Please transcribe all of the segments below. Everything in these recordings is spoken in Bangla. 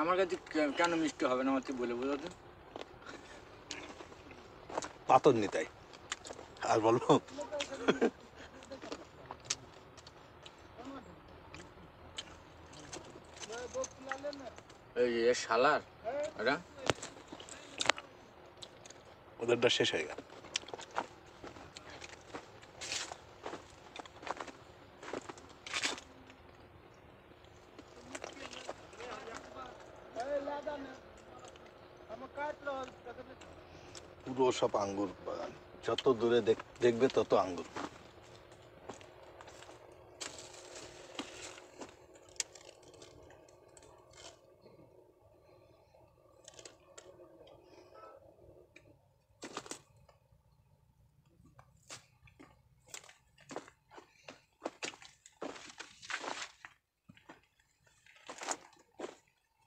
আমার কাছে কেন মিষ্টি হবে না আমাকে বলে বোঝো তো। পাতর নি তাই আর বলবো। এই যে শালার ওটা ওদেরটা শেষ হয়ে গেল। পুরো সব আঙ্গুর বাগান, যত দূরে দেখবে তত আঙ্গুর।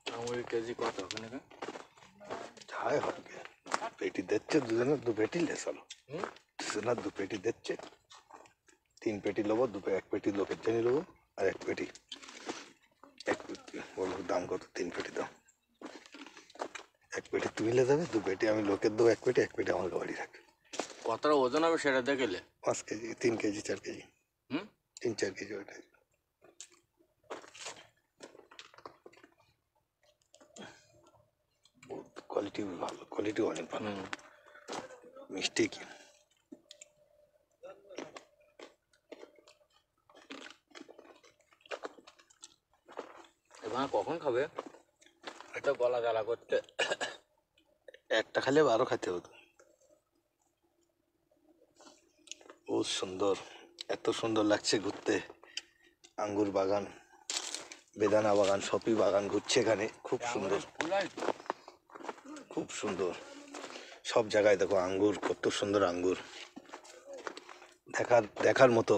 আঙুরের কেজি কত ওখানে? হায় হবে পেটি দিচ্ছে, দুজনের দু পেটি লে চলো, দুজনের দু পেটি দিচ্ছে, 3 পেটি নেবো, এক পেটি লোকের জন্য নেবো, আর এক পেটি বলবো দাম কত, 3 পেটি দাম, এক পেটি তুমি লে যাবে, 2 পেটি আমি লোকের দেবো, এক পেটি আমার গাড়ি থাকে। কতটা ওজন হবে সেটা দেখলে? 5 কেজি, 3 কেজি, 4 কেজি, 3-4 কেজি ওটা। কোয়ালিটি ভালো, কোয়ালিটি অনেক ভালো, মিষ্টি কি এবার কখন খাবে? এটা গলা জ্বালা করতে। একটা খালে আরো খেতে হতো। বহুত সুন্দর, এত সুন্দর লাগছে ঘুরতে। আঙ্গুর বাগান, বেদানা বাগান, সবই বাগান ঘুরছে এখানে, খুব সুন্দর, খুব সুন্দর। সব জায়গায় দেখো আঙ্গুর, কত সুন্দর আঙ্গুর, দেখার মতো।